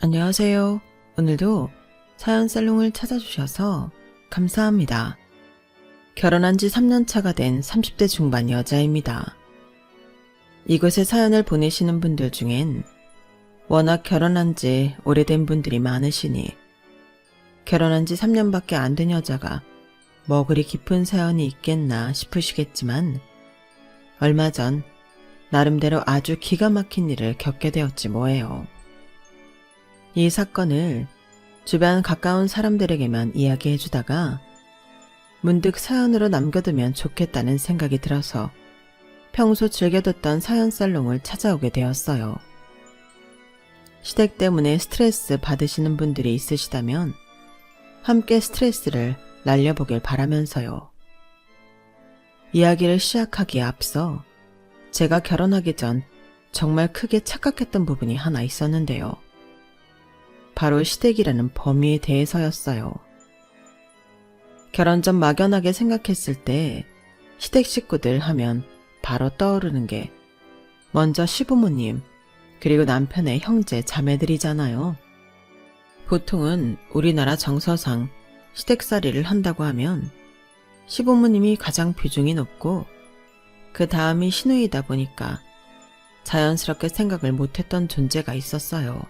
안녕하세요. 오늘도 사연 살롱을 찾아주셔서 감사합니다. 결혼한 지 3년 차가 된 30대 중반 여자입니다. 이곳에 사연을 보내시는 분들 중엔 워낙 결혼한 지 오래된 분들이 많으시니 결혼한 지 3년밖에 안 된 여자가 뭐 그리 깊은 사연이 있겠나 싶으시겠지만 얼마 전 나름대로 아주 기가 막힌 일을 겪게 되었지 뭐예요. 이 사건을 주변 가까운 사람들에게만 이야기해주다가 문득 사연으로 남겨두면 좋겠다는 생각이 들어서 평소 즐겨 듣던 사연 살롱을 찾아오게 되었어요. 시댁 때문에 스트레스 받으시는 분들이 있으시다면 함께 스트레스를 날려보길 바라면서요. 이야기를 시작하기에 앞서 제가 결혼하기 전 정말 크게 착각했던 부분이 하나 있었는데요. 바로 시댁이라는 범위에 대해서였어요. 결혼 전 막연하게 생각했을 때 시댁 식구들 하면 바로 떠오르는 게 먼저 시부모님 그리고 남편의 형제 자매들이잖아요. 보통은 우리나라 정서상 시댁살이를 한다고 하면 시부모님이 가장 비중이 높고 그 다음이 시누이다 보니까 자연스럽게 생각을 못했던 존재가 있었어요.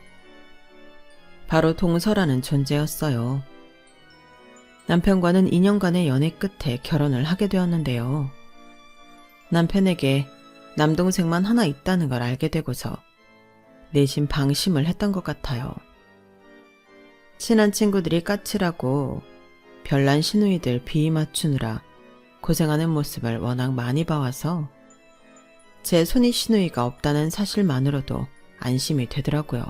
바로 동서라는 존재였어요. 남편과는 2년간의 연애 끝에 결혼을 하게 되었는데요. 남편에게 남동생만 하나 있다는 걸 알게 되고서 내심 방심을 했던 것 같아요. 친한 친구들이 까칠하고 별난 시누이들 비위 맞추느라 고생하는 모습을 워낙 많이 봐와서 제 손이 시누이가 없다는 사실만으로도 안심이 되더라고요.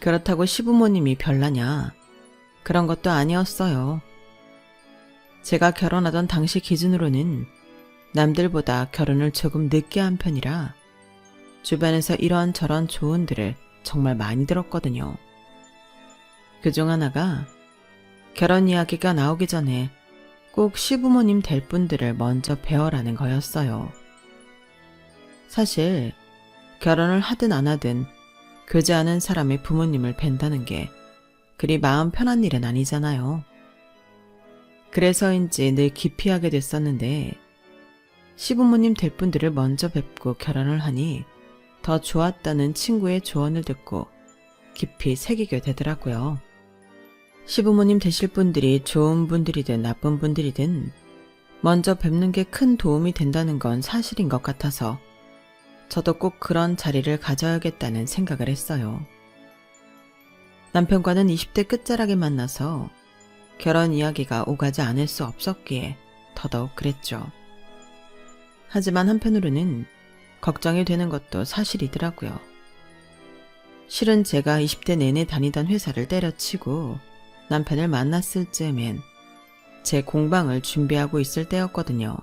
그렇다고 시부모님이 별나냐? 그런 것도 아니었어요. 제가 결혼하던 당시 기준으로는 남들보다 결혼을 조금 늦게 한 편이라 주변에서 이런저런 조언들을 정말 많이 들었거든요. 그중 하나가 결혼 이야기가 나오기 전에 꼭 시부모님 될 분들을 먼저 배워라는 거였어요. 사실 결혼을 하든 안 하든 교제하는 사람의 부모님을 뵌다는 게 그리 마음 편한 일은 아니잖아요. 그래서인지 늘 기피하게 됐었는데 시부모님 될 분들을 먼저 뵙고 결혼을 하니 더 좋았다는 친구의 조언을 듣고 깊이 새기게 되더라고요. 시부모님 되실 분들이 좋은 분들이든 나쁜 분들이든 먼저 뵙는 게 큰 도움이 된다는 건 사실인 것 같아서 저도 꼭 그런 자리를 가져야겠다는 생각을 했어요. 남편과는 20대 끝자락에 만나서 결혼 이야기가 오가지 않을 수 없었기에 더더욱 그랬죠. 하지만 한편으로는 걱정이 되는 것도 사실이더라고요. 실은 제가 20대 내내 다니던 회사를 때려치고 남편을 만났을 즈음엔 제 공방을 준비하고 있을 때였거든요.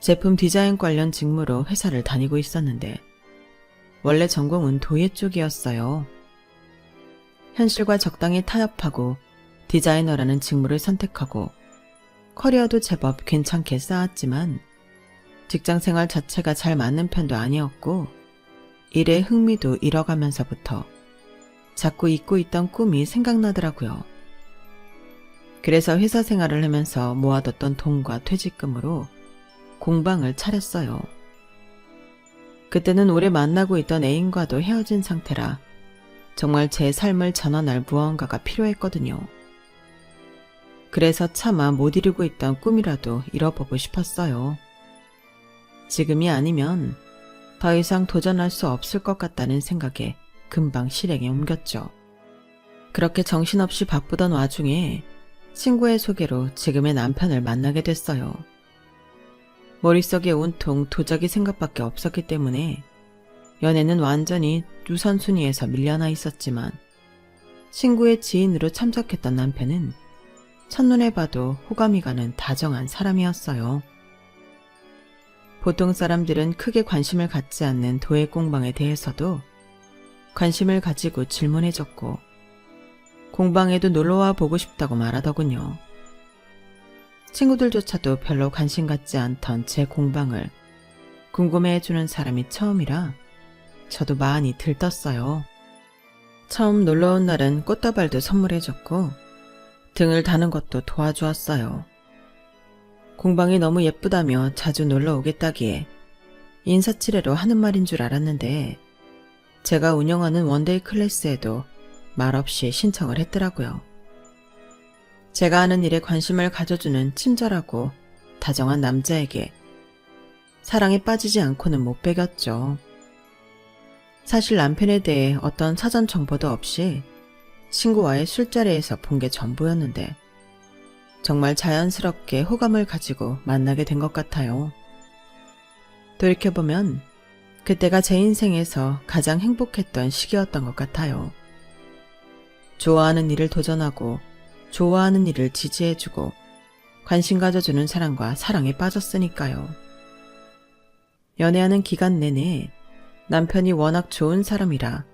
제품 디자인 관련 직무로 회사를 다니고 있었는데 원래 전공은 도예 쪽이었어요. 현실과 적당히 타협하고 디자이너라는 직무를 선택하고 커리어도 제법 괜찮게 쌓았지만 직장생활 자체가 잘 맞는 편도 아니었고 일에 흥미도 잃어가면서부터 자꾸 잊고 있던 꿈이 생각나더라고요. 그래서 회사 생활을 하면서 모아뒀던 돈과 퇴직금으로 공방을 차렸어요. 그때는 오래 만나고 있던 애인과도 헤어진 상태라 정말 제 삶을 전환할 무언가가 필요했거든요. 그래서 차마 못 이루고 있던 꿈이라도 이뤄보고 싶었어요. 지금이 아니면 더 이상 도전할 수 없을 것 같다는 생각에 금방 실행에 옮겼죠. 그렇게 정신없이 바쁘던 와중에 친구의 소개로 지금의 남편을 만나게 됐어요. 머릿속에 온통 도자기 생각밖에 없었기 때문에 연애는 완전히 우선순위에서 밀려나 있었지만 친구의 지인으로 참석했던 남편은 첫눈에 봐도 호감이 가는 다정한 사람이었어요. 보통 사람들은 크게 관심을 갖지 않는 도예 공방에 대해서도 관심을 가지고 질문해줬고 공방에도 놀러와 보고 싶다고 말하더군요. 친구들조차도 별로 관심 갖지 않던 제 공방을 궁금해해주는 사람이 처음이라 저도 많이 들떴어요. 처음 놀러온 날은 꽃다발도 선물해줬고 등을 다는 것도 도와주었어요. 공방이 너무 예쁘다며 자주 놀러 오겠다기에 인사치레로 하는 말인 줄 알았는데 제가 운영하는 원데이 클래스에도 말없이 신청을 했더라고요. 제가 하는 일에 관심을 가져주는 친절하고 다정한 남자에게 사랑에 빠지지 않고는 못 배겼죠. 사실 남편에 대해 어떤 사전 정보도 없이 친구와의 술자리에서 본 게 전부였는데 정말 자연스럽게 호감을 가지고 만나게 된 것 같아요. 돌이켜보면 그때가 제 인생에서 가장 행복했던 시기였던 것 같아요. 좋아하는 일을 도전하고 좋아하는 일을 지지해주고 관심 가져주는 사람과 사랑에 빠졌으니까요. 연애하는 기간 내내 남편이 워낙 좋은 사람이라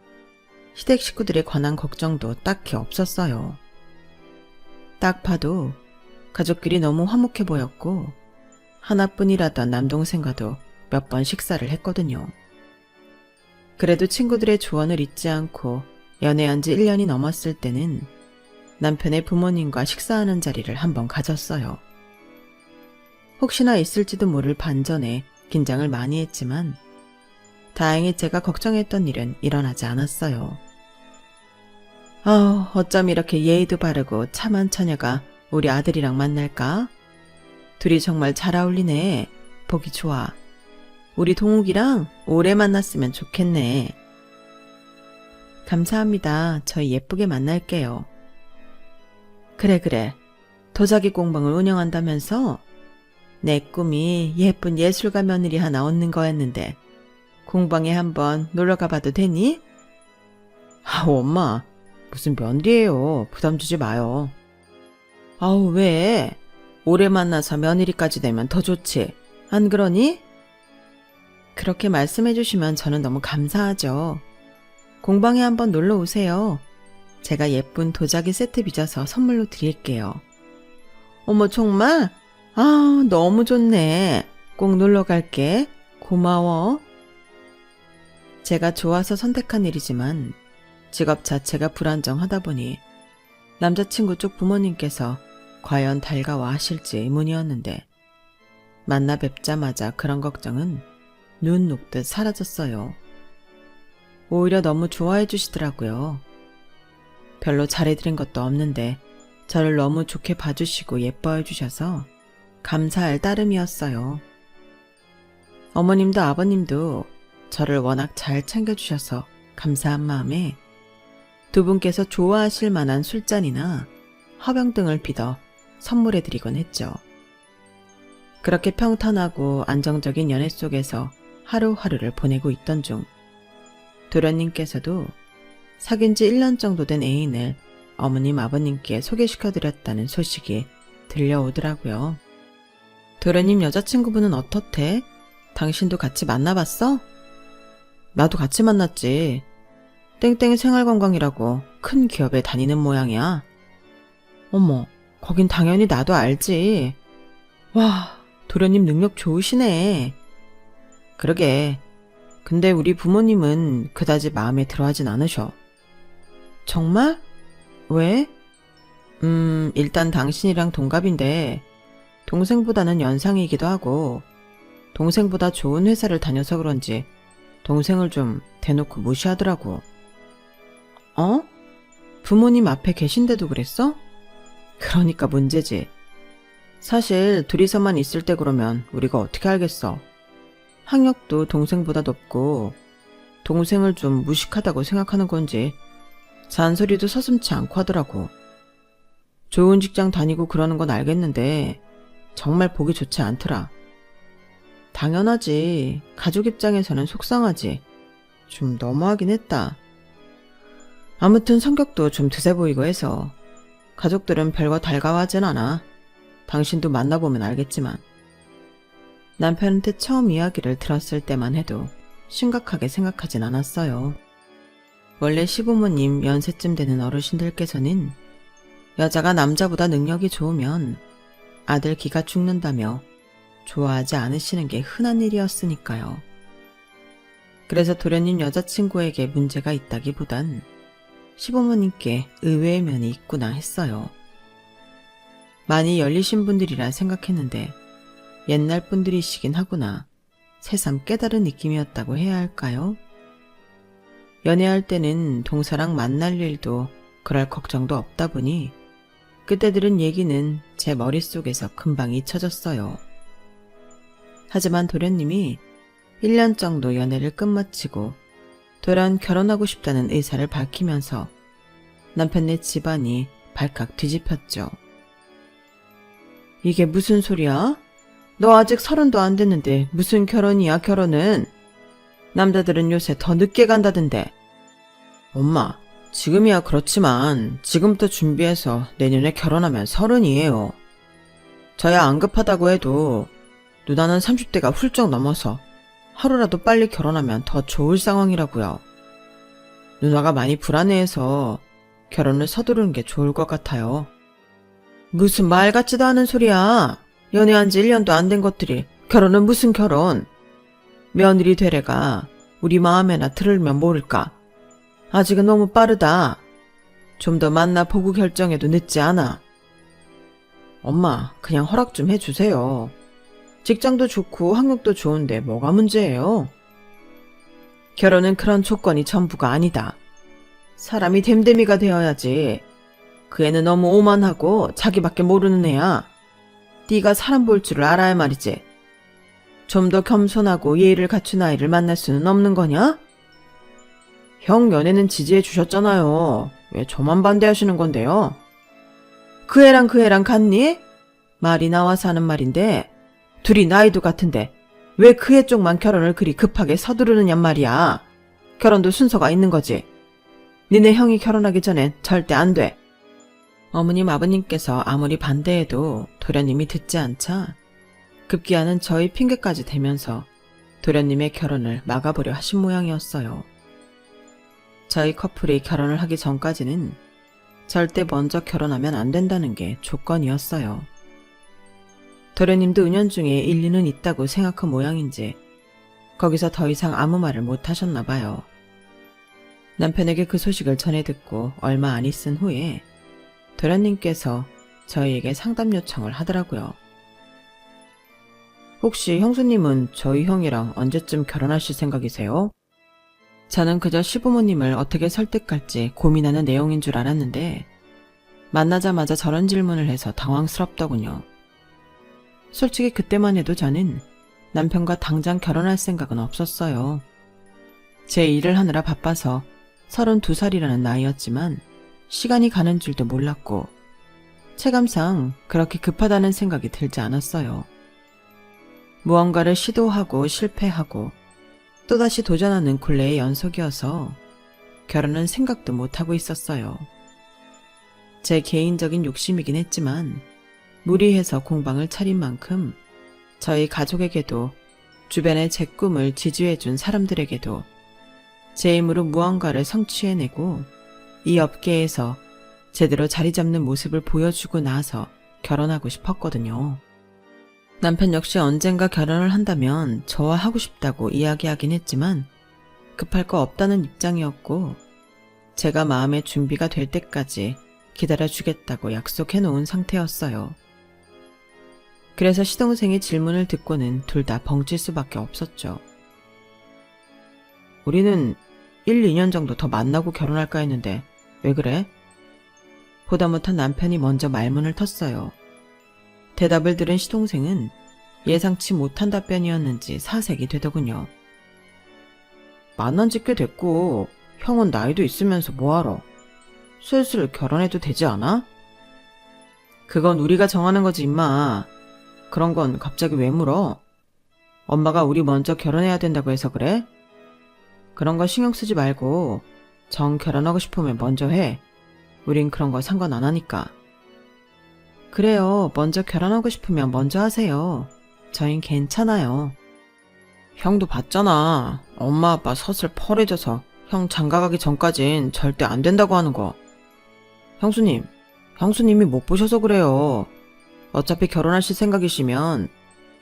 시댁 식구들에 관한 걱정도 딱히 없었어요. 딱 봐도 가족끼리 너무 화목해 보였고 하나뿐이라던 남동생과도 몇 번 식사를 했거든요. 그래도 친구들의 조언을 잊지 않고 연애한 지 1년이 넘었을 때는 남편의 부모님과 식사하는 자리를 한번 가졌어요. 혹시나 있을지도 모를 반전에 긴장을 많이 했지만 다행히 제가 걱정했던 일은 일어나지 않았어요. 어쩜 이렇게 예의도 바르고 참한 처녀가 우리 아들이랑 만날까? 둘이 정말 잘 어울리네. 보기 좋아. 우리 동욱이랑 오래 만났으면 좋겠네. 감사합니다. 저희 예쁘게 만날게요. 그래. 도자기 공방을 운영한다면서? 내 꿈이 예쁜 예술가 며느리 하나 얻는 거였는데 공방에 한번 놀러가 봐도 되니? 엄마, 무슨 며느리예요. 부담 주지 마요. 왜? 오래 만나서 며느리까지 되면 더 좋지. 안 그러니? 그렇게 말씀해 주시면 저는 너무 감사하죠. 공방에 한번 놀러 오세요. 제가 예쁜 도자기 세트 빚어서 선물로 드릴게요. 어머, 정말? 너무 좋네. 꼭 놀러 갈게. 고마워. 제가 좋아서 선택한 일이지만 직업 자체가 불안정하다 보니 남자친구 쪽 부모님께서 과연 달가워 하실지 의문이었는데 만나 뵙자마자 그런 걱정은 눈 녹듯 사라졌어요. 오히려 너무 좋아해 주시더라고요. 별로 잘해드린 것도 없는데 저를 너무 좋게 봐주시고 예뻐해 주셔서 감사할 따름이었어요. 어머님도 아버님도 저를 워낙 잘 챙겨주셔서 감사한 마음에 두 분께서 좋아하실 만한 술잔이나 화병 등을 빚어 선물해드리곤 했죠. 그렇게 평탄하고 안정적인 연애 속에서 하루하루를 보내고 있던 중 도련님께서도 사귄 지 1년 정도 된 애인을 어머님 아버님께 소개시켜드렸다는 소식이 들려오더라고요. 도련님 여자친구분은 어떻대? 당신도 같이 만나봤어? 나도 같이 만났지. 땡땡 생활관광이라고 큰 기업에 다니는 모양이야. 어머, 거긴 당연히 나도 알지. 와, 도련님 능력 좋으시네. 그러게. 근데 우리 부모님은 그다지 마음에 들어하진 않으셔. 정말? 왜? 일단 당신이랑 동갑인데 동생보다는 연상이기도 하고 동생보다 좋은 회사를 다녀서 그런지 동생을 좀 대놓고 무시하더라고. 부모님 앞에 계신데도 그랬어? 그러니까 문제지. 사실 둘이서만 있을 때 그러면 우리가 어떻게 알겠어. 학력도 동생보다 높고 동생을 좀 무식하다고 생각하는 건지 잔소리도 서슴지 않고 하더라고. 좋은 직장 다니고 그러는 건 알겠는데 정말 보기 좋지 않더라. 당연하지. 가족 입장에서는 속상하지. 좀 너무하긴 했다. 아무튼 성격도 좀 드세 보이고 해서 가족들은 별거 달가워하진 않아. 당신도 만나보면 알겠지만. 남편한테 처음 이야기를 들었을 때만 해도 심각하게 생각하진 않았어요. 원래 시부모님 연세쯤 되는 어르신들께서는 여자가 남자보다 능력이 좋으면 아들 기가 죽는다며 좋아하지 않으시는 게 흔한 일이었으니까요. 그래서 도련님 여자친구에게 문제가 있다기보단 시부모님께 의외의 면이 있구나 했어요. 많이 열리신 분들이라 생각했는데 옛날 분들이시긴 하구나. 새삼 깨달은 느낌이었다고 해야 할까요? 연애할 때는 동서랑 만날 일도 그럴 걱정도 없다 보니 그때 들은 얘기는 제 머릿속에서 금방 잊혀졌어요. 하지만 도련님이 1년 정도 연애를 끝마치고 돌연 결혼하고 싶다는 의사를 밝히면서 남편네 집안이 발칵 뒤집혔죠. 이게 무슨 소리야? 너 아직 30도 안 됐는데 무슨 결혼이야 결혼은? 남자들은 요새 더 늦게 간다던데. 엄마, 지금이야 그렇지만 지금부터 준비해서 내년에 결혼하면 30이에요. 저야 안 급하다고 해도 누나는 30대가 훌쩍 넘어서 하루라도 빨리 결혼하면 더 좋을 상황이라고요. 누나가 많이 불안해해서 결혼을 서두르는 게 좋을 것 같아요. 무슨 말 같지도 않은 소리야. 연애한 지 1년도 안 된 것들이 결혼은 무슨 결혼. 며느리 되래가 우리 마음에나 들으면 모를까. 아직은 너무 빠르다. 좀 더 만나보고 결정해도 늦지 않아. 엄마, 그냥 허락 좀 해주세요. 직장도 좋고 학력도 좋은데 뭐가 문제예요? 결혼은 그런 조건이 전부가 아니다. 사람이 됨됨이가 되어야지. 그 애는 너무 오만하고 자기밖에 모르는 애야. 네가 사람 볼 줄을 알아야 말이지. 좀 더 겸손하고 예의를 갖춘 아이를 만날 수는 없는 거냐? 형 연애는 지지해 주셨잖아요. 왜 저만 반대하시는 건데요? 그 애랑 같니? 말이 나와서 하는 말인데 둘이 나이도 같은데 왜 그 애 쪽만 결혼을 그리 급하게 서두르느냔 말이야. 결혼도 순서가 있는 거지. 니네 형이 결혼하기 전엔 절대 안 돼. 어머님 아버님께서 아무리 반대해도 도련님이 듣지 않자 급기야는 저희 핑계까지 대면서 도련님의 결혼을 막아보려 하신 모양이었어요. 저희 커플이 결혼을 하기 전까지는 절대 먼저 결혼하면 안 된다는 게 조건이었어요. 도련님도 은연중에 일리는 있다고 생각한 모양인지 거기서 더 이상 아무 말을 못 하셨나 봐요. 남편에게 그 소식을 전해 듣고 얼마 안 있은 후에 도련님께서 저희에게 상담 요청을 하더라고요. 혹시 형수님은 저희 형이랑 언제쯤 결혼하실 생각이세요? 저는 그저 시부모님을 어떻게 설득할지 고민하는 내용인 줄 알았는데 만나자마자 저런 질문을 해서 당황스럽더군요. 솔직히 그때만 해도 저는 남편과 당장 결혼할 생각은 없었어요. 제 일을 하느라 바빠서 32살이라는 나이였지만 시간이 가는 줄도 몰랐고 체감상 그렇게 급하다는 생각이 들지 않았어요. 무언가를 시도하고 실패하고 또다시 도전하는 굴레의 연속이어서 결혼은 생각도 못하고 있었어요. 제 개인적인 욕심이긴 했지만 무리해서 공방을 차린 만큼 저희 가족에게도 주변의 제 꿈을 지지해준 사람들에게도 제 힘으로 무언가를 성취해내고 이 업계에서 제대로 자리 잡는 모습을 보여주고 나서 결혼하고 싶었거든요. 남편 역시 언젠가 결혼을 한다면 저와 하고 싶다고 이야기하긴 했지만 급할 거 없다는 입장이었고 제가 마음의 준비가 될 때까지 기다려주겠다고 약속해 놓은 상태였어요. 그래서 시동생의 질문을 듣고는 둘 다 벙칠 수밖에 없었죠. 우리는 1, 2년 정도 더 만나고 결혼할까 했는데 왜 그래? 보다 못한 남편이 먼저 말문을 텄어요. 대답을 들은 시동생은 예상치 못한 답변이었는지 사색이 되더군요. 만난 지 꽤 됐고 형은 나이도 있으면서 뭐하러? 슬슬 결혼해도 되지 않아? 그건 우리가 정하는 거지 임마. 그런 건 갑자기 왜 물어? 엄마가 우리 먼저 결혼해야 된다고 해서 그래? 그런 거 신경 쓰지 말고 정 결혼하고 싶으면 먼저 해. 우린 그런 거 상관 안 하니까. 그래요. 먼저 결혼하고 싶으면 먼저 하세요. 저흰 괜찮아요. 형도 봤잖아. 엄마 아빠 서슬 펄해져서 형 장가가기 전까진 절대 안 된다고 하는 거. 형수님이 못 보셔서 그래요. 어차피 결혼하실 생각이시면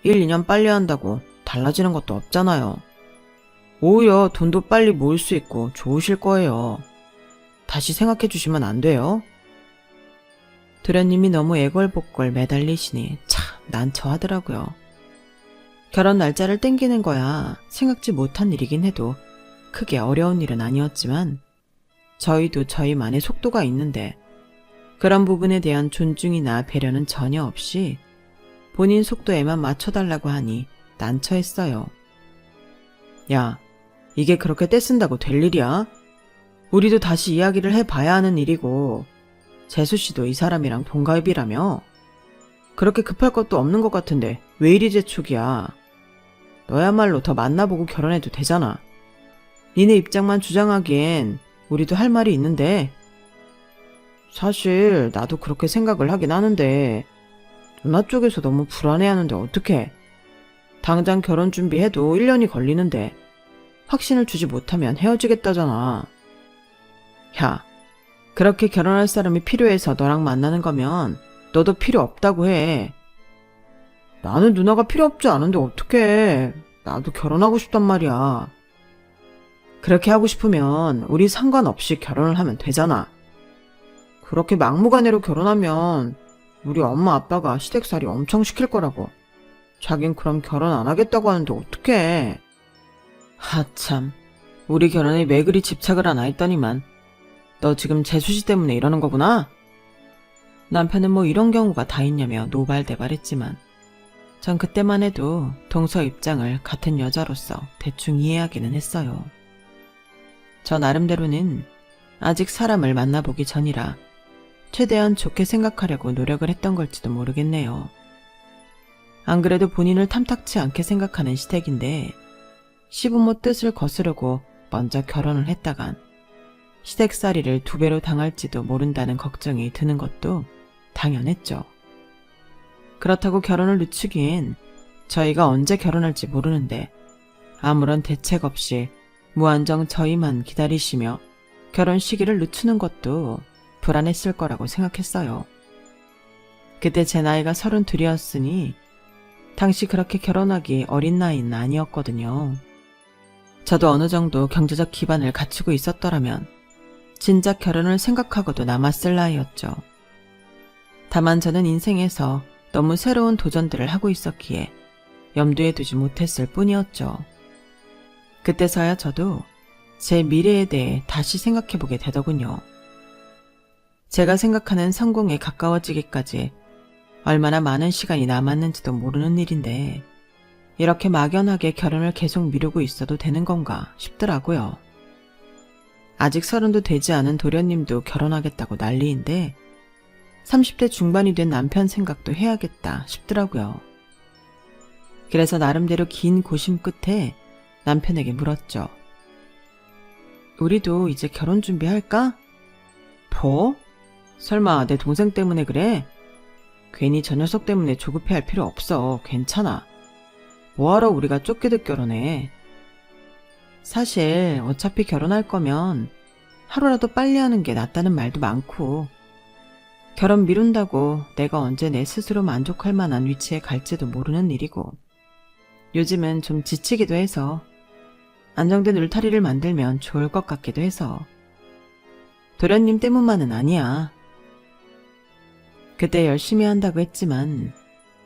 1, 2년 빨리 한다고 달라지는 것도 없잖아요. 오히려 돈도 빨리 모을 수 있고 좋으실 거예요. 다시 생각해 주시면 안 돼요? 도련님이 너무 애걸복걸 매달리시니 참 난처하더라고요. 결혼 날짜를 땡기는 거야 생각지 못한 일이긴 해도 크게 어려운 일은 아니었지만 저희도 저희만의 속도가 있는데 그런 부분에 대한 존중이나 배려는 전혀 없이 본인 속도에만 맞춰달라고 하니 난처했어요. 야, 이게 그렇게 떼쓴다고 될 일이야? 우리도 다시 이야기를 해봐야 하는 일이고 재수씨도 이 사람이랑 동갑이라며? 그렇게 급할 것도 없는 것 같은데 왜 이리 재촉이야? 너야말로 더 만나보고 결혼해도 되잖아. 니네 입장만 주장하기엔 우리도 할 말이 있는데. 사실 나도 그렇게 생각을 하긴 하는데 누나 쪽에서 너무 불안해하는데 어떡해. 당장 결혼 준비해도 1년이 걸리는데 확신을 주지 못하면 헤어지겠다잖아. 야, 그렇게 결혼할 사람이 필요해서 너랑 만나는 거면 너도 필요 없다고 해. 나는 누나가 필요 없지 않은데 어떡해. 나도 결혼하고 싶단 말이야. 그렇게 하고 싶으면 우리 상관없이 결혼을 하면 되잖아. 그렇게 막무가내로 결혼하면 우리 엄마 아빠가 시댁살이 엄청 시킬 거라고. 자긴 그럼 결혼 안 하겠다고 하는데 어떡해. 하참, 우리 결혼에 왜 그리 집착을 하나 했더니만 너 지금 재수씨 때문에 이러는 거구나? 남편은 뭐 이런 경우가 다 있냐며 노발대발했지만 전 그때만 해도 동서 입장을 같은 여자로서 대충 이해하기는 했어요. 저 나름대로는 아직 사람을 만나보기 전이라 최대한 좋게 생각하려고 노력을 했던 걸지도 모르겠네요. 안 그래도 본인을 탐탁치 않게 생각하는 시댁인데 시부모 뜻을 거스르고 먼저 결혼을 했다간 시댁살이를 2배로 당할지도 모른다는 걱정이 드는 것도 당연했죠. 그렇다고 결혼을 늦추기엔 저희가 언제 결혼할지 모르는데 아무런 대책 없이 무한정 저희만 기다리시며 결혼 시기를 늦추는 것도 불안했을 거라고 생각했어요. 그때 제 나이가 32이었으니 당시 그렇게 결혼하기 어린 나이는 아니었거든요. 저도 어느 정도 경제적 기반을 갖추고 있었더라면 진작 결혼을 생각하고도 남았을 나이였죠. 다만 저는 인생에서 너무 새로운 도전들을 하고 있었기에 염두에 두지 못했을 뿐이었죠. 그때서야 저도 제 미래에 대해 다시 생각해보게 되더군요. 제가 생각하는 성공에 가까워지기까지 얼마나 많은 시간이 남았는지도 모르는 일인데 이렇게 막연하게 결혼을 계속 미루고 있어도 되는 건가 싶더라고요. 아직 30도 되지 않은 도련님도 결혼하겠다고 난리인데 30대 중반이 된 남편 생각도 해야겠다 싶더라고요. 그래서 나름대로 긴 고심 끝에 남편에게 물었죠. 우리도 이제 결혼 준비할까? 뭐? 설마 내 동생 때문에 그래? 괜히 저 녀석 때문에 조급해할 필요 없어. 괜찮아. 뭐하러 우리가 쫓기듯 결혼해. 사실 어차피 결혼할 거면 하루라도 빨리 하는 게 낫다는 말도 많고 결혼 미룬다고 내가 언제 내 스스로 만족할 만한 위치에 갈지도 모르는 일이고 요즘은 좀 지치기도 해서 안정된 울타리를 만들면 좋을 것 같기도 해서 도련님 때문만은 아니야. 그때 열심히 한다고 했지만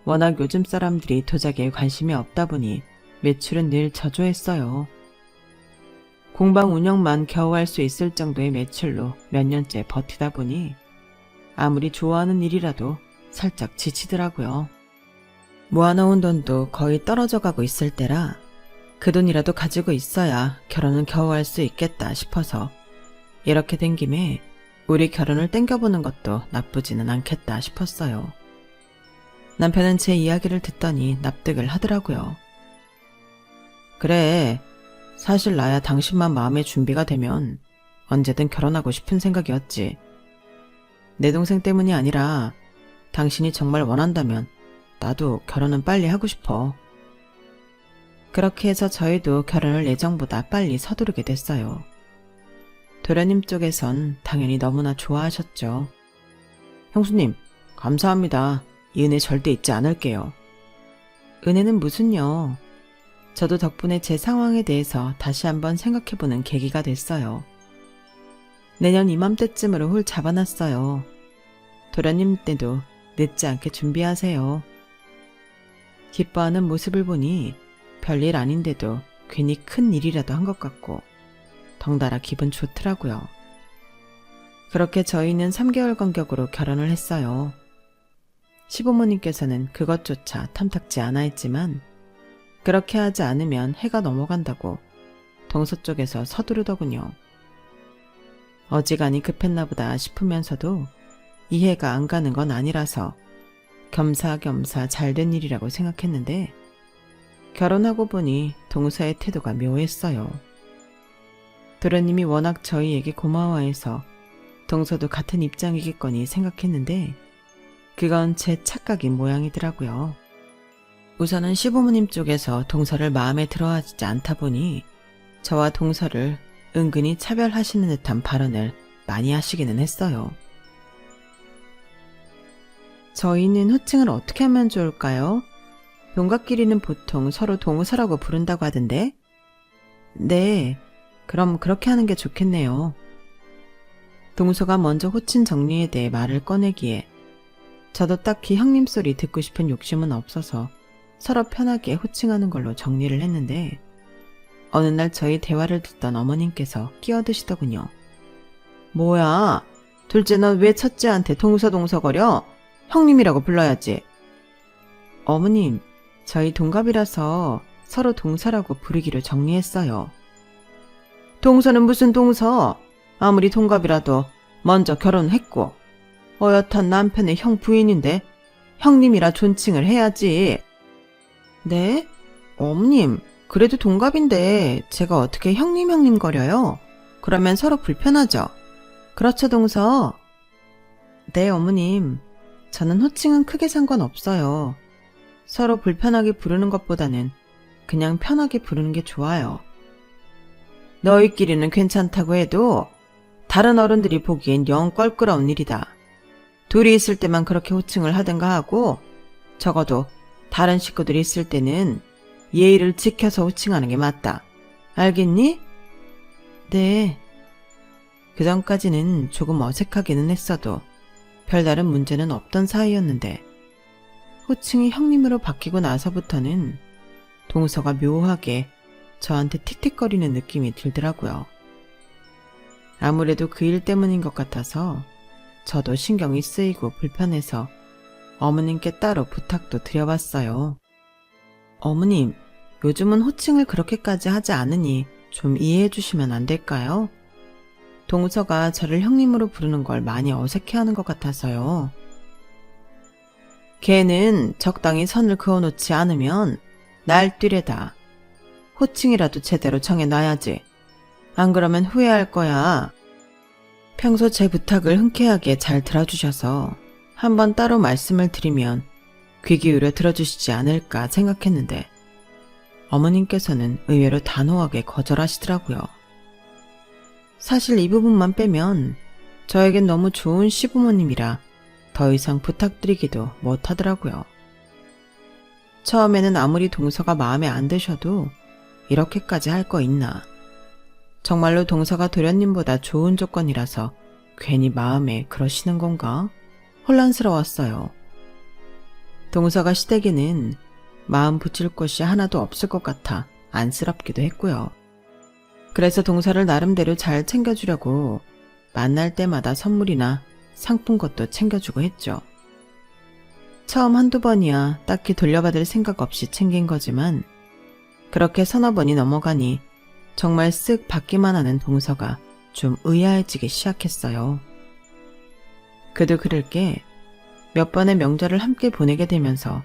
워낙 요즘 사람들이 도자기에 관심이 없다 보니 매출은 늘 저조했어요. 공방 운영만 겨우 할 수 있을 정도의 매출로 몇 년째 버티다 보니 아무리 좋아하는 일이라도 살짝 지치더라고요. 모아놓은 돈도 거의 떨어져 가고 있을 때라 그 돈이라도 가지고 있어야 결혼은 겨우 할 수 있겠다 싶어서 이렇게 된 김에 우리 결혼을 땡겨보는 것도 나쁘지는 않겠다 싶었어요. 남편은 제 이야기를 듣더니 납득을 하더라고요. 그래, 사실 나야 당신만 마음의 준비가 되면 언제든 결혼하고 싶은 생각이었지. 내 동생 때문이 아니라 당신이 정말 원한다면 나도 결혼은 빨리 하고 싶어. 그렇게 해서 저희도 결혼을 예정보다 빨리 서두르게 됐어요. 도련님 쪽에선 당연히 너무나 좋아하셨죠. 형수님, 감사합니다. 이 은혜 절대 잊지 않을게요. 은혜는 무슨요. 저도 덕분에 제 상황에 대해서 다시 한번 생각해보는 계기가 됐어요. 내년 이맘때쯤으로 홀 잡아놨어요. 도련님 때도 늦지 않게 준비하세요. 기뻐하는 모습을 보니 별일 아닌데도 괜히 큰 일이라도 한 것 같고 덩달아 기분 좋더라고요. 그렇게 저희는 3개월 간격으로 결혼을 했어요. 시부모님께서는 그것조차 탐탁지 않아 했지만 그렇게 하지 않으면 해가 넘어간다고 동서쪽에서 서두르더군요. 어지간히 급했나 보다 싶으면서도 이해가 안 가는 건 아니라서 겸사겸사 잘된 일이라고 생각했는데 결혼하고 보니 동서의 태도가 묘했어요. 도련님이 워낙 저희에게 고마워해서 동서도 같은 입장이겠거니 생각했는데 그건 제 착각인 모양이더라고요. 우선은 시부모님 쪽에서 동서를 마음에 들어하지 않다 보니 저와 동서를 은근히 차별하시는 듯한 발언을 많이 하시기는 했어요. 저희는 호칭을 어떻게 하면 좋을까요? 동갑끼리는 보통 서로 동서라고 부른다고 하던데? 네, 그럼 그렇게 하는 게 좋겠네요. 동서가 먼저 호칭 정리에 대해 말을 꺼내기에 저도 딱히 형님 소리 듣고 싶은 욕심은 없어서 서로 편하게 호칭하는 걸로 정리를 했는데 어느 날 저희 대화를 듣던 어머님께서 끼어드시더군요. 뭐야, 둘째 넌 왜 첫째한테 동서동서거려? 형님이라고 불러야지. 어머님, 저희 동갑이라서 서로 동서라고 부르기로 정리했어요. 동서는 무슨 동서? 아무리 동갑이라도 먼저 결혼했고 어엿한 남편의 형 부인인데 형님이라 존칭을 해야지. 네? 어머님, 그래도 동갑인데 제가 어떻게 형님 거려요? 그러면 서로 불편하죠? 그렇죠, 동서? 네, 어머님. 저는 호칭은 크게 상관없어요. 서로 불편하게 부르는 것보다는 그냥 편하게 부르는 게 좋아요. 너희끼리는 괜찮다고 해도 다른 어른들이 보기엔 영 껄끄러운 일이다. 둘이 있을 때만 그렇게 호칭을 하든가 하고 적어도 다른 식구들이 있을 때는 예의를 지켜서 호칭하는 게 맞다. 알겠니? 네. 그전까지는 조금 어색하기는 했어도 별다른 문제는 없던 사이였는데 호칭이 형님으로 바뀌고 나서부터는 동서가 묘하게 저한테 틱틱거리는 느낌이 들더라고요. 아무래도 그 일 때문인 것 같아서 저도 신경이 쓰이고 불편해서 어머님께 따로 부탁도 드려봤어요. 어머님, 요즘은 호칭을 그렇게까지 하지 않으니 좀 이해해 주시면 안 될까요? 동서가 저를 형님으로 부르는 걸 많이 어색해하는 것 같아서요. 걔는 적당히 선을 그어놓지 않으면 날뛰레다. 호칭이라도 제대로 정해놔야지. 안 그러면 후회할 거야. 평소 제 부탁을 흔쾌하게 잘 들어주셔서 한번 따로 말씀을 드리면 귀 기울여 들어주시지 않을까 생각했는데 어머님께서는 의외로 단호하게 거절하시더라고요. 사실 이 부분만 빼면 저에겐 너무 좋은 시부모님이라 더 이상 부탁드리기도 못하더라고요. 처음에는 아무리 동서가 마음에 안 드셔도 이렇게까지 할 거 있나. 정말로 동서가 도련님보다 좋은 조건이라서 괜히 마음에 그러시는 건가? 혼란스러웠어요. 동서가 시댁에는 마음 붙일 곳이 하나도 없을 것 같아 안쓰럽기도 했고요. 그래서 동서를 나름대로 잘 챙겨주려고 만날 때마다 선물이나 상품 것도 챙겨주고 했죠. 처음 한두 번이야 딱히 돌려받을 생각 없이 챙긴 거지만 그렇게 서너 번이 넘어가니 정말 쓱 받기만 하는 동서가 좀 의아해지기 시작했어요. 그도 그럴 게 몇 번의 명절을 함께 보내게 되면서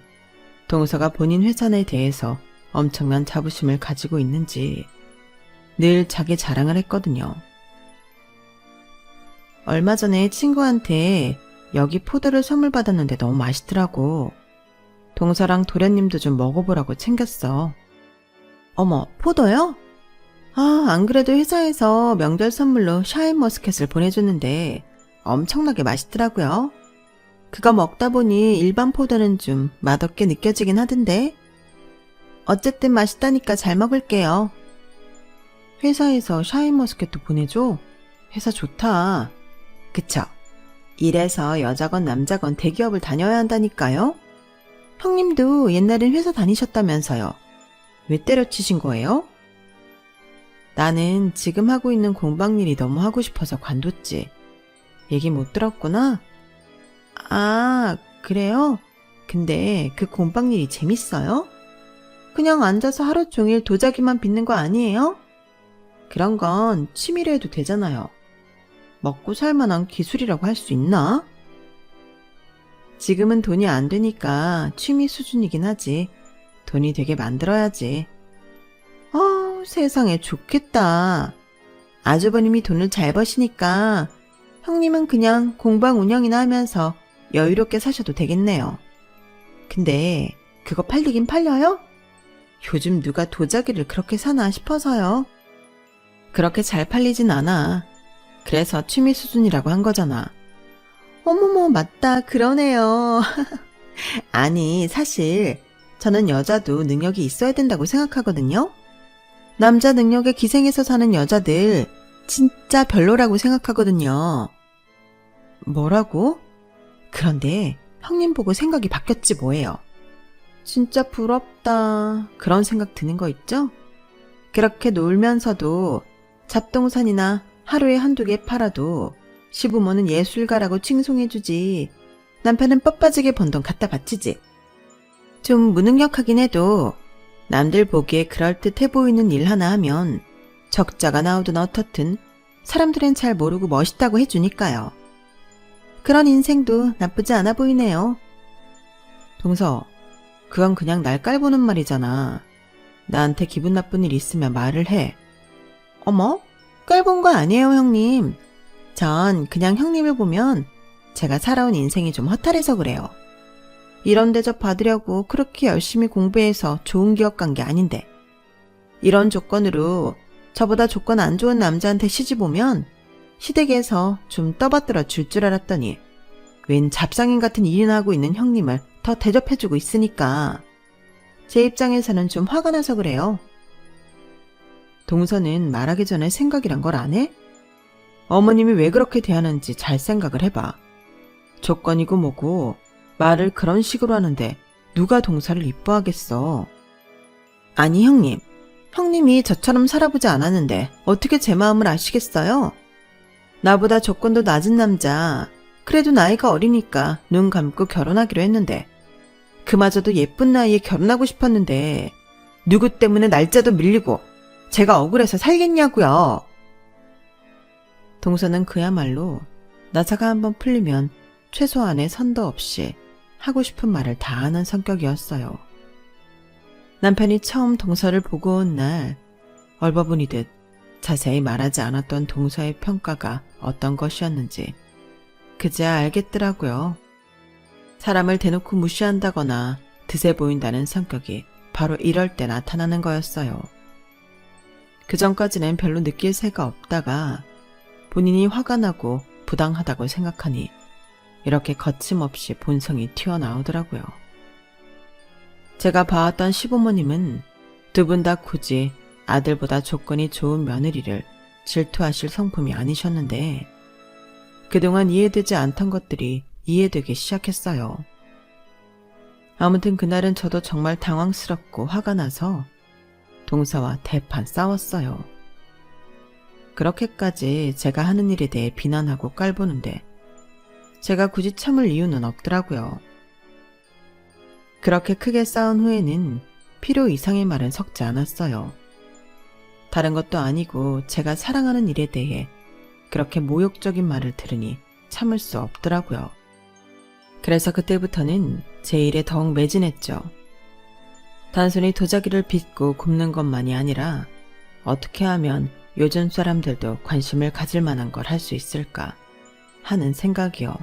동서가 본인 회사에 대해서 엄청난 자부심을 가지고 있는지 늘 자기 자랑을 했거든요. 얼마 전에 친구한테 여기 포도를 선물 받았는데 너무 맛있더라고. 동서랑 도련님도 좀 먹어보라고 챙겼어. 어머, 포도요? 아, 안 그래도 회사에서 명절 선물로 샤인머스켓을 보내줬는데 엄청나게 맛있더라고요. 그거 먹다 보니 일반 포도는 좀 맛없게 느껴지긴 하던데. 어쨌든 맛있다니까 잘 먹을게요. 회사에서 샤인머스켓도 보내줘? 회사 좋다. 그쵸? 이래서 여자건 남자건 대기업을 다녀야 한다니까요? 형님도 옛날엔 회사 다니셨다면서요. 왜 때려치신 거예요? 나는 지금 하고 있는 공방일이 너무 하고 싶어서 관뒀지. 얘기 못 들었구나? 아, 그래요? 근데 그 공방일이 재밌어요? 그냥 앉아서 하루 종일 도자기만 빚는 거 아니에요? 그런 건 취미로 해도 되잖아요. 먹고 살만한 기술이라고 할 수 있나? 지금은 돈이 안 되니까 취미 수준이긴 하지. 돈이 되게 만들어야지. 세상에 좋겠다. 아주버님이 돈을 잘 버시니까 형님은 그냥 공방 운영이나 하면서 여유롭게 사셔도 되겠네요. 근데 그거 팔리긴 팔려요? 요즘 누가 도자기를 그렇게 사나 싶어서요. 그렇게 잘 팔리진 않아. 그래서 취미 수준이라고 한 거잖아. 어머머, 맞다. 그러네요. 아니, 사실 저는 여자도 능력이 있어야 된다고 생각하거든요. 남자 능력에 기생해서 사는 여자들 진짜 별로라고 생각하거든요. 뭐라고? 그런데 형님 보고 생각이 바뀌었지 뭐예요. 진짜 부럽다. 그런 생각 드는 거 있죠? 그렇게 놀면서도 잡동산이나 하루에 한두 개 팔아도 시부모는 예술가라고 칭송해주지. 남편은 뻣빠지게 번 돈 갖다 바치지. 좀 무능력하긴 해도 남들 보기에 그럴듯해 보이는 일 하나 하면 적자가 나오든 어떻든 사람들은 잘 모르고 멋있다고 해주니까요. 그런 인생도 나쁘지 않아 보이네요. 동서, 그건 그냥 날 깔보는 말이잖아. 나한테 기분 나쁜 일 있으면 말을 해. 어머? 깔본 거 아니에요, 형님. 전 그냥 형님을 보면 제가 살아온 인생이 좀 허탈해서 그래요. 이런 대접 받으려고 그렇게 열심히 공부해서 좋은 기업 간 게 아닌데 이런 조건으로 저보다 조건 안 좋은 남자한테 시집 오면 시댁에서 좀 떠받들어 줄 줄 알았더니 웬 잡상인 같은 일이나 하고 있는 형님을 더 대접해주고 있으니까 제 입장에서는 좀 화가 나서 그래요. 동서는 말하기 전에 생각이란 걸 안 해? 어머님이 왜 그렇게 대하는지 잘 생각을 해봐. 조건이고 뭐고 말을 그런 식으로 하는데 누가 동서를 이뻐하겠어. 아니 형님, 형님이 저처럼 살아보지 않았는데 어떻게 제 마음을 아시겠어요? 나보다 조건도 낮은 남자, 그래도 나이가 어리니까 눈 감고 결혼하기로 했는데 그마저도 예쁜 나이에 결혼하고 싶었는데 누구 때문에 날짜도 밀리고 제가 억울해서 살겠냐고요. 동서는 그야말로 나사가 한번 풀리면 최소한의 선도 없이 하고 싶은 말을 다 하는 성격이었어요. 남편이 처음 동서를 보고 온 날 얼버무리듯 자세히 말하지 않았던 동서의 평가가 어떤 것이었는지 그제야 알겠더라고요. 사람을 대놓고 무시한다거나 드세 보인다는 성격이 바로 이럴 때 나타나는 거였어요. 그전까지는 별로 느낄 새가 없다가 본인이 화가 나고 부당하다고 생각하니 이렇게 거침없이 본성이 튀어나오더라고요. 제가 봐왔던 시부모님은 두 분 다 굳이 아들보다 조건이 좋은 며느리를 질투하실 성품이 아니셨는데 그동안 이해되지 않던 것들이 이해되기 시작했어요. 아무튼 그날은 저도 정말 당황스럽고 화가 나서 동서와 대판 싸웠어요. 그렇게까지 제가 하는 일에 대해 비난하고 깔보는데 제가 굳이 참을 이유는 없더라고요. 그렇게 크게 싸운 후에는 필요 이상의 말은 섞지 않았어요. 다른 것도 아니고 제가 사랑하는 일에 대해 그렇게 모욕적인 말을 들으니 참을 수 없더라고요. 그래서 그때부터는 제 일에 더욱 매진했죠. 단순히 도자기를 빚고 굽는 것만이 아니라 어떻게 하면 요즘 사람들도 관심을 가질 만한 걸 할 수 있을까 하는 생각이요.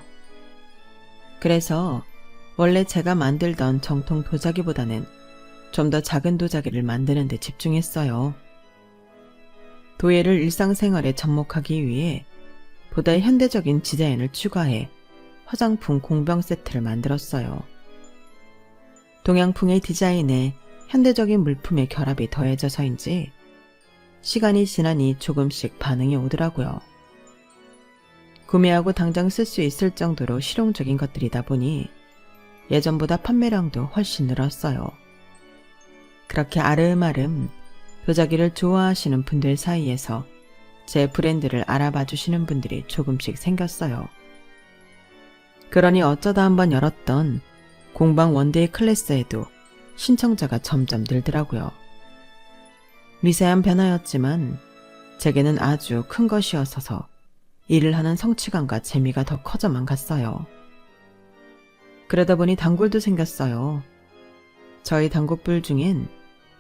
그래서 원래 제가 만들던 정통 도자기보다는 좀 더 작은 도자기를 만드는 데 집중했어요. 도예를 일상생활에 접목하기 위해 보다 현대적인 디자인을 추가해 화장품 공병 세트를 만들었어요. 동양풍의 디자인에 현대적인 물품의 결합이 더해져서인지 시간이 지나니 조금씩 반응이 오더라고요. 구매하고 당장 쓸 수 있을 정도로 실용적인 것들이다 보니 예전보다 판매량도 훨씬 늘었어요. 그렇게 아름아름 도자기를 좋아하시는 분들 사이에서 제 브랜드를 알아봐 주시는 분들이 조금씩 생겼어요. 그러니 어쩌다 한번 열었던 공방 원데이 클래스에도 신청자가 점점 늘더라고요. 미세한 변화였지만 제게는 아주 큰 것이었어서 일을 하는 성취감과 재미가 더 커져만 갔어요. 그러다 보니 단골도 생겼어요. 저희 단골들 중엔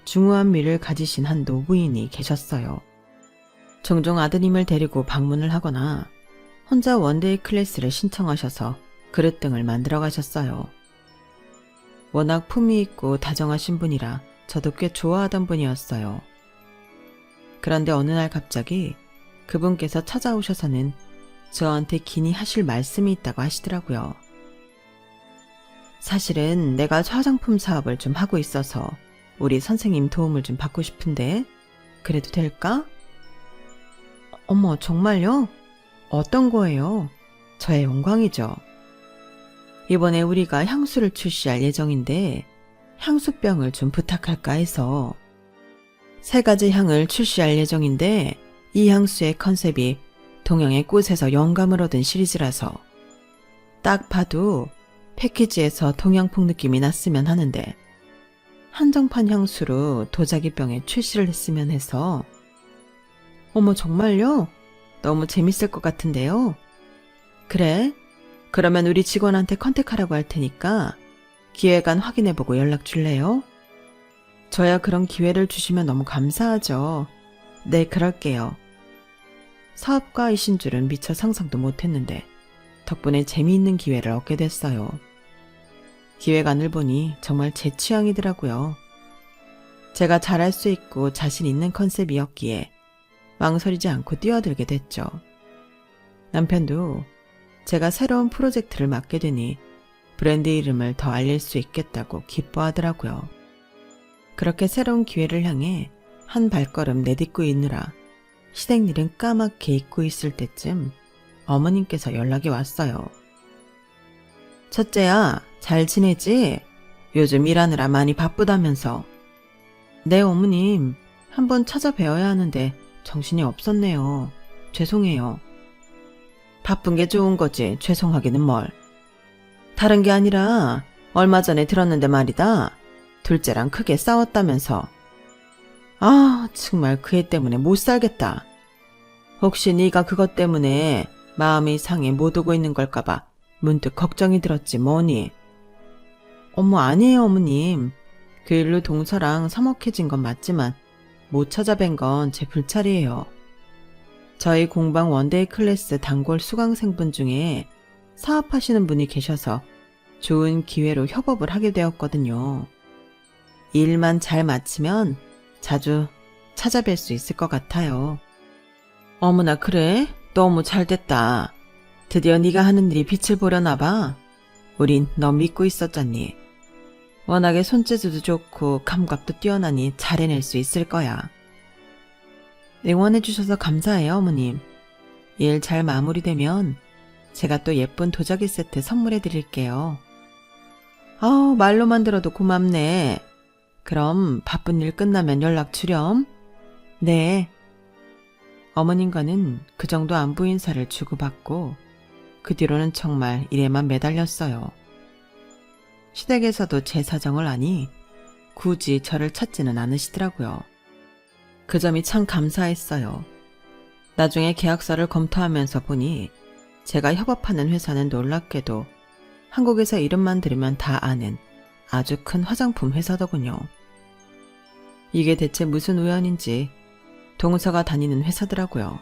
중후한 미를 가지신 한 노부인이 계셨어요. 종종 아드님을 데리고 방문을 하거나 혼자 원데이 클래스를 신청하셔서 그릇 등을 만들어 가셨어요. 워낙 품위 있고 다정하신 분이라 저도 꽤 좋아하던 분이었어요. 그런데 어느 날 갑자기 그분께서 찾아오셔서는 저한테 긴히 하실 말씀이 있다고 하시더라고요. 사실은 내가 화장품 사업을 좀 하고 있어서 우리 선생님 도움을 좀 받고 싶은데 그래도 될까? 어머, 정말요? 어떤 거예요? 저의 영광이죠. 이번에 우리가 향수를 출시할 예정인데 향수병을 좀 부탁할까 해서 3가지 향을 출시할 예정인데 이 향수의 컨셉이 동양의 꽃에서 영감을 얻은 시리즈라서 딱 봐도 패키지에서 동양풍 느낌이 났으면 하는데 한정판 향수로 도자기병에 출시를 했으면 해서. 어머, 정말요? 너무 재밌을 것 같은데요? 그래? 그러면 우리 직원한테 컨택하라고 할 테니까 기획안 확인해보고 연락 줄래요? 저야 그런 기회를 주시면 너무 감사하죠. 네, 그럴게요. 사업가이신 줄은 미처 상상도 못했는데 덕분에 재미있는 기회를 얻게 됐어요. 기획안을 보니 정말 제 취향이더라고요. 제가 잘할 수 있고 자신 있는 컨셉이었기에 망설이지 않고 뛰어들게 됐죠. 남편도 제가 새로운 프로젝트를 맡게 되니 브랜드 이름을 더 알릴 수 있겠다고 기뻐하더라고요. 그렇게 새로운 기회를 향해 한 발걸음 내딛고 있느라 시댁일은 까맣게 잊고 있을 때쯤 어머님께서 연락이 왔어요. 첫째야, 잘 지내지? 요즘 일하느라 많이 바쁘다면서. 네, 어머님. 한번 찾아뵈어야 하는데 정신이 없었네요. 죄송해요. 바쁜 게 좋은 거지 죄송하기는 뭘. 다른 게 아니라 얼마 전에 들었는데 말이다. 둘째랑 크게 싸웠다면서. 아, 정말 그 애 때문에 못 살겠다. 혹시 네가 그것 때문에 마음이 상해 못 오고 있는 걸까봐 문득 걱정이 들었지 뭐니. 어머, 아니에요 어머님. 그 일로 동서랑 서먹해진 건 맞지만 못 찾아뵌 건 제 불찰이에요. 저희 공방 원데이 클래스 단골 수강생분 중에 사업하시는 분이 계셔서 좋은 기회로 협업을 하게 되었거든요. 일만 잘 마치면 자주 찾아뵐 수 있을 것 같아요. 어머나, 그래? 너무 잘됐다. 드디어 네가 하는 일이 빛을 보려나 봐. 우린 너 믿고 있었잖니. 워낙에 손재주도 좋고 감각도 뛰어나니 잘 해낼 수 있을 거야. 응원해주셔서 감사해요, 어머님. 일 잘 마무리되면 제가 또 예쁜 도자기 세트 선물해드릴게요. 아우, 말로만 들어도 고맙네. 그럼 바쁜 일 끝나면 연락 주렴. 네. 어머님과는 그 정도 안부 인사를 주고받고 그 뒤로는 정말 일에만 매달렸어요. 시댁에서도 제 사정을 아니 굳이 저를 찾지는 않으시더라고요. 그 점이 참 감사했어요. 나중에 계약서를 검토하면서 보니 제가 협업하는 회사는 놀랍게도 한국에서 이름만 들으면 다 아는 아주 큰 화장품 회사더군요. 이게 대체 무슨 우연인지 동서가 다니는 회사더라고요.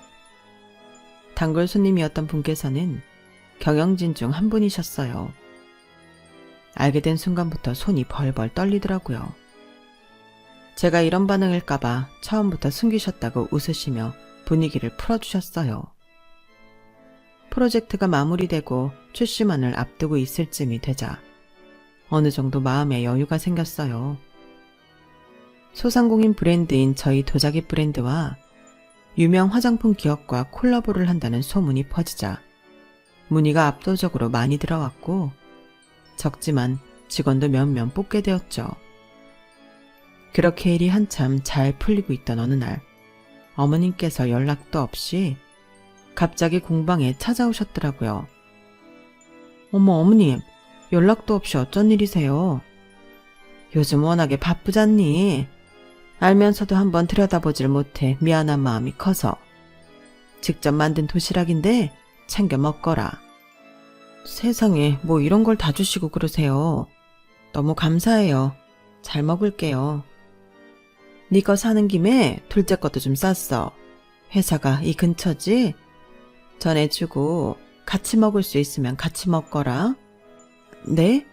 단골 손님이었던 분께서는 경영진 중 한 분이셨어요. 알게 된 순간부터 손이 벌벌 떨리더라고요. 제가 이런 반응일까봐 처음부터 숨기셨다고 웃으시며 분위기를 풀어주셨어요. 프로젝트가 마무리되고 출시만을 앞두고 있을 쯤이 되자 어느 정도 마음에 여유가 생겼어요. 소상공인 브랜드인 저희 도자기 브랜드와 유명 화장품 기업과 콜라보를 한다는 소문이 퍼지자 문의가 압도적으로 많이 들어왔고 적지만 직원도 몇몇 뽑게 되었죠. 그렇게 일이 한참 잘 풀리고 있던 어느 날 어머님께서 연락도 없이 갑자기 공방에 찾아오셨더라고요. 어머 어머님, 연락도 없이 어쩐 일이세요? 요즘 워낙에 바쁘잖니. 알면서도 한번 들여다보질 못해 미안한 마음이 커서. 직접 만든 도시락인데 챙겨 먹거라. 세상에 뭐 이런 걸 다 주시고 그러세요. 너무 감사해요. 잘 먹을게요. 네 거 사는 김에 둘째 것도 좀 쌌어. 회사가 이 근처지? 전해주고 같이 먹을 수 있으면 같이 먹거라. 네?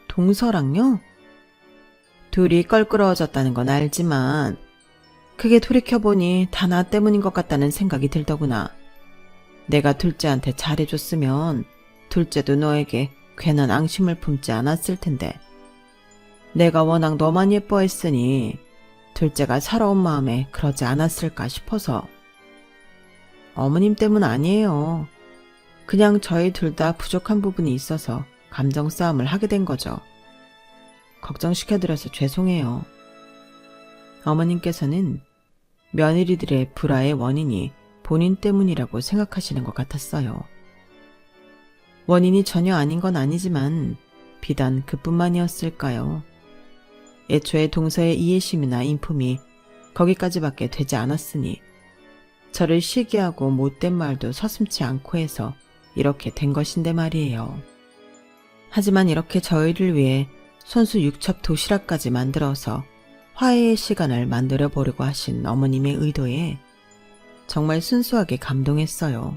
동서랑요? 둘이 껄끄러워졌다는 건 알지만 그게 돌이켜보니 다 나 때문인 것 같다는 생각이 들더구나. 내가 둘째한테 잘해줬으면 둘째도 너에게 괜한 앙심을 품지 않았을 텐데 내가 워낙 너만 예뻐했으니 둘째가 살아온 마음에 그러지 않았을까 싶어서. 어머님 때문 아니에요. 그냥 저희 둘 다 부족한 부분이 있어서 감정 싸움을 하게 된 거죠. 걱정시켜드려서 죄송해요. 어머님께서는 며느리들의 불화의 원인이 본인 때문이라고 생각하시는 것 같았어요. 원인이 전혀 아닌 건 아니지만 비단 그뿐만이었을까요? 애초에 동서의 이해심이나 인품이 거기까지밖에 되지 않았으니 저를 시기하고 못된 말도 서슴지 않고 해서 이렇게 된 것인데 말이에요. 하지만 이렇게 저희를 위해 손수 육첩 도시락까지 만들어서 화해의 시간을 만들어 보려고 하신 어머님의 의도에 정말 순수하게 감동했어요.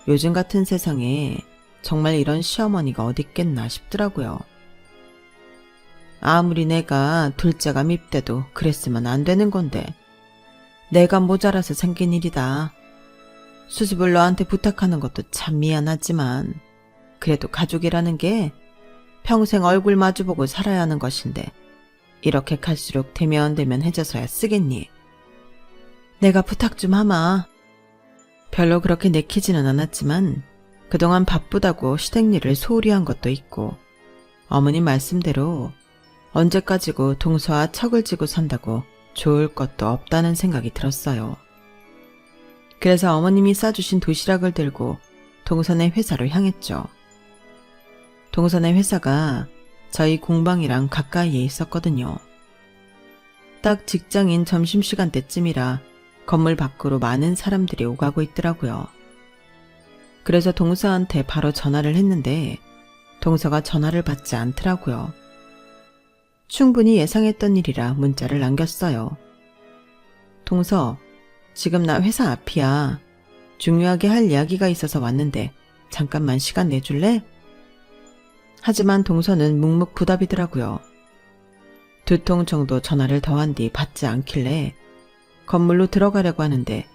요즘 같은 세상에 정말 이런 시어머니가 어딨겠나 싶더라고요. 아무리 내가 둘째가 밉대도 그랬으면 안 되는 건데 내가 모자라서 생긴 일이다. 수습을 너한테 부탁하는 것도 참 미안하지만 그래도 가족이라는 게 평생 얼굴 마주보고 살아야 하는 것인데 이렇게 갈수록 대면대면해져서야 쓰겠니? 내가 부탁 좀 하마. 별로 그렇게 내키지는 않았지만 그동안 바쁘다고 시댁일을 소홀히 한 것도 있고 어머님 말씀대로 언제까지고 동서와 척을 지고 산다고 좋을 것도 없다는 생각이 들었어요. 그래서 어머님이 싸주신 도시락을 들고 동선의 회사로 향했죠. 동선의 회사가 저희 공방이랑 가까이에 있었거든요. 딱 직장인 점심시간 때쯤이라 건물 밖으로 많은 사람들이 오가고 있더라고요. 그래서 동서한테 바로 전화를 했는데 동서가 전화를 받지 않더라고요. 충분히 예상했던 일이라 문자를 남겼어요. 동서, 지금 나 회사 앞이야. 중요하게 할 이야기가 있어서 왔는데 잠깐만 시간 내줄래? 하지만 동서는 묵묵부답이더라고요. 2통 정도 전화를 더한 뒤 받지 않길래 건물로 들어가려고 하는데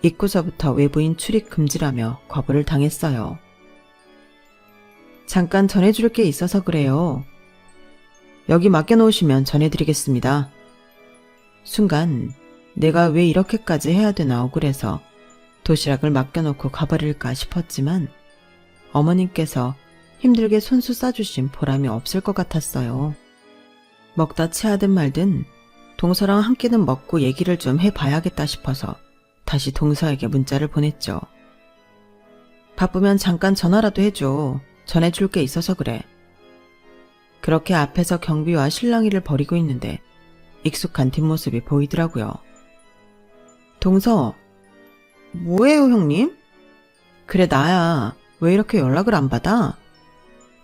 입구서부터 외부인 출입 금지라며 거부를 당했어요. 잠깐 전해줄 게 있어서 그래요. 여기 맡겨놓으시면 전해드리겠습니다. 순간 내가 왜 이렇게까지 해야 되나 억울해서 도시락을 맡겨놓고 가버릴까 싶었지만 어머님께서 힘들게 손수 싸주신 보람이 없을 것 같았어요. 먹다 체하든 말든 동서랑 한 끼는 먹고 얘기를 좀 해봐야겠다 싶어서 다시 동서에게 문자를 보냈죠. 바쁘면 잠깐 전화라도 해줘. 전해줄 게 있어서 그래. 그렇게 앞에서 경비와 실랑이를 벌이고 있는데 익숙한 뒷모습이 보이더라고요. 동서, 뭐예요 형님? 그래 나야. 왜 이렇게 연락을 안 받아?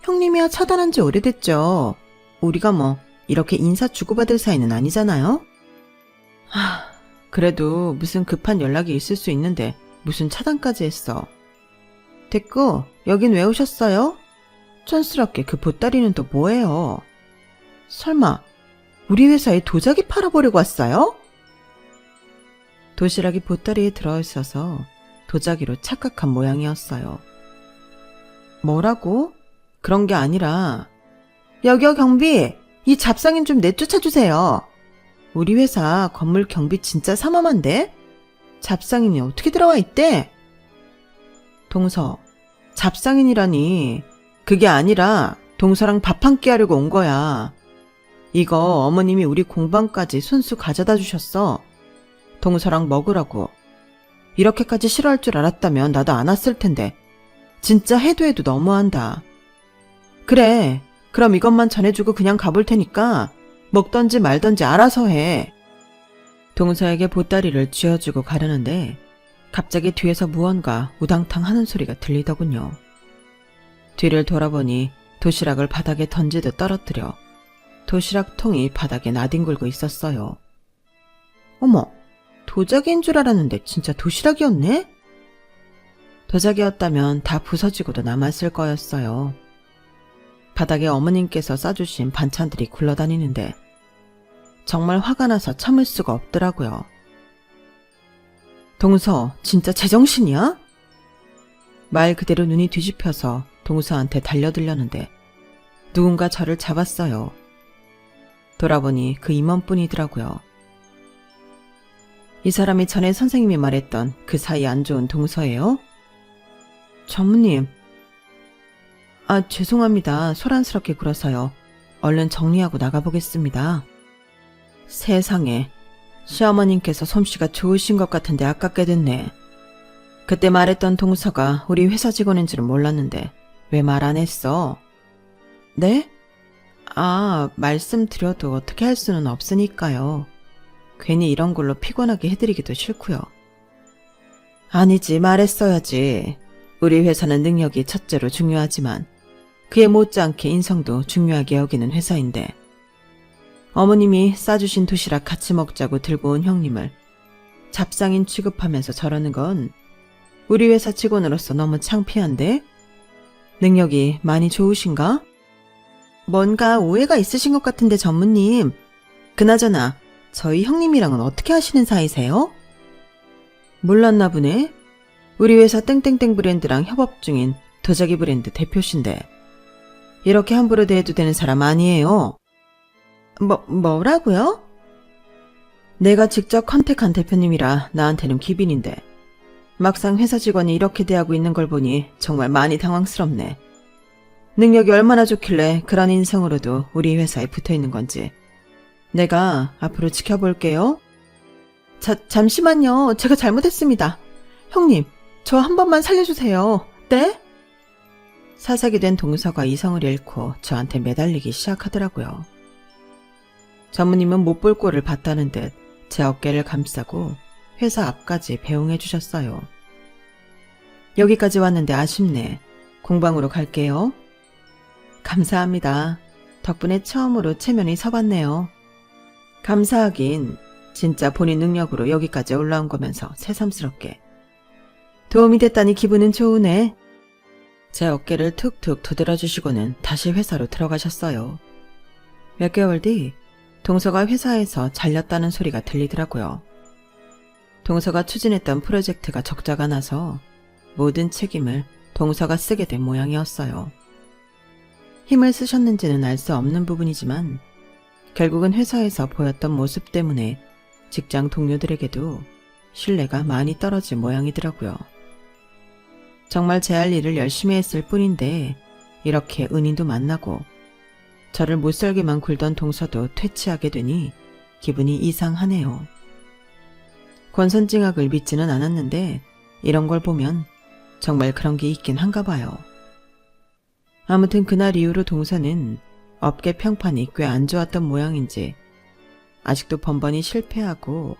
형님이야 차단한 지 오래됐죠. 우리가 뭐 이렇게 인사 주고받을 사이는 아니잖아요? 그래도 무슨 급한 연락이 있을 수 있는데 무슨 차단까지 했어. 됐고 여긴 왜 오셨어요? 촌스럽게 그 보따리는 또 뭐예요? 설마 우리 회사에 도자기 팔아보려고 왔어요? 도시락이 보따리에 들어있어서 도자기로 착각한 모양이었어요. 뭐라고? 그런 게 아니라 여기요 경비! 이 잡상인 좀 내쫓아주세요. 우리 회사 건물 경비 진짜 삼엄한데? 잡상인이 어떻게 들어와 있대? 동서, 잡상인이라니. 그게 아니라 동서랑 밥 한 끼 하려고 온 거야. 이거 어머님이 우리 공방까지 손수 가져다 주셨어. 동서랑 먹으라고. 이렇게까지 싫어할 줄 알았다면 나도 안 왔을 텐데. 진짜 해도 너무한다. 그래, 그럼 이것만 전해주고 그냥 가볼 테니까 먹던지 말던지 알아서 해. 동서에게 보따리를 쥐어주고 가려는데 갑자기 뒤에서 무언가 우당탕 하는 소리가 들리더군요. 뒤를 돌아보니 도시락을 바닥에 던지듯 떨어뜨려 도시락 통이 바닥에 나뒹굴고 있었어요. 어머, 도자기인 줄 알았는데 진짜 도시락이었네? 도자기였다면 다 부서지고도 남았을 거였어요. 바닥에 어머님께서 싸주신 반찬들이 굴러다니는데 정말 화가 나서 참을 수가 없더라고요. 동서, 진짜 제정신이야? 말 그대로 눈이 뒤집혀서 동서한테 달려들려는데 누군가 저를 잡았어요. 돌아보니 그 임원뿐이더라고요. 이 사람이 전에 선생님이 말했던 그 사이 안 좋은 동서예요? 전무님. 아, 죄송합니다. 소란스럽게 굴어서요. 얼른 정리하고 나가보겠습니다. 세상에, 시어머님께서 솜씨가 좋으신 것 같은데 아깝게 됐네. 그때 말했던 동서가 우리 회사 직원인 줄은 몰랐는데 왜 말 안 했어? 네? 아, 말씀드려도 어떻게 할 수는 없으니까요. 괜히 이런 걸로 피곤하게 해드리기도 싫고요. 아니지, 말했어야지. 우리 회사는 능력이 첫째로 중요하지만 그에 못지않게 인성도 중요하게 여기는 회사인데 어머님이 싸주신 도시락 같이 먹자고 들고 온 형님을 잡상인 취급하면서 저러는 건 우리 회사 직원으로서 너무 창피한데? 능력이 많이 좋으신가? 뭔가 오해가 있으신 것 같은데 전무님. 그나저나 저희 형님이랑은 어떻게 하시는 사이세요? 몰랐나 보네. 우리 회사 땡땡땡 브랜드랑 협업 중인 도자기 브랜드 대표신데 이렇게 함부로 대해도 되는 사람 아니에요. 뭐라고요? 내가 직접 컨택한 대표님이라 나한테는 기빈인데 막상 회사 직원이 이렇게 대하고 있는 걸 보니 정말 많이 당황스럽네. 능력이 얼마나 좋길래 그런 인성으로도 우리 회사에 붙어있는 건지 내가 앞으로 지켜볼게요. 잠시만요. 제가 잘못했습니다. 형님, 저 한 번만 살려주세요. 네? 사색이 된 동서가 이성을 잃고 저한테 매달리기 시작하더라고요. 전무님은 못 볼 꼴을 봤다는 듯 제 어깨를 감싸고 회사 앞까지 배웅해 주셨어요. 여기까지 왔는데 아쉽네. 공방으로 갈게요. 감사합니다. 덕분에 처음으로 체면이 서봤네요. 감사하긴 진짜 본인 능력으로 여기까지 올라온 거면서 새삼스럽게. 도움이 됐다니 기분은 좋으네. 제 어깨를 툭툭 두드려주시고는 다시 회사로 들어가셨어요. 몇 개월 뒤 동서가 회사에서 잘렸다는 소리가 들리더라고요. 동서가 추진했던 프로젝트가 적자가 나서 모든 책임을 동서가 쓰게 된 모양이었어요. 힘을 쓰셨는지는 알 수 없는 부분이지만 결국은 회사에서 보였던 모습 때문에 직장 동료들에게도 신뢰가 많이 떨어진 모양이더라고요. 정말 제 할 일을 열심히 했을 뿐인데 이렇게 은인도 만나고 저를 못살게만 굴던 동서도 퇴치하게 되니 기분이 이상하네요. 권선징악을 믿지는 않았는데 이런 걸 보면 정말 그런 게 있긴 한가 봐요. 아무튼 그날 이후로 동서는 업계 평판이 꽤 안 좋았던 모양인지 아직도 번번이 실패하고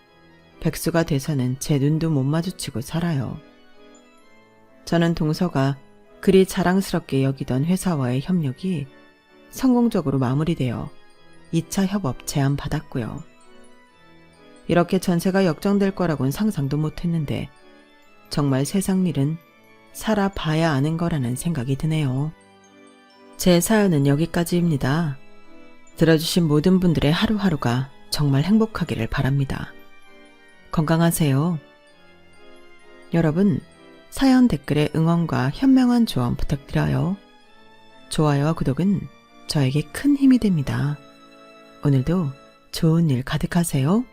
백수가 돼서는 제 눈도 못 마주치고 살아요. 저는 동서가 그리 자랑스럽게 여기던 회사와의 협력이 성공적으로 마무리되어 2차 협업 제안받았고요. 이렇게 전세가 역전될 거라고는 상상도 못했는데 정말 세상 일은 살아봐야 아는 거라는 생각이 드네요. 제 사연은 여기까지입니다. 들어주신 모든 분들의 하루하루가 정말 행복하기를 바랍니다. 건강하세요. 여러분, 사연 댓글에 응원과 현명한 조언 부탁드려요. 좋아요와 구독은 저에게 큰 힘이 됩니다. 오늘도 좋은 일 가득하세요.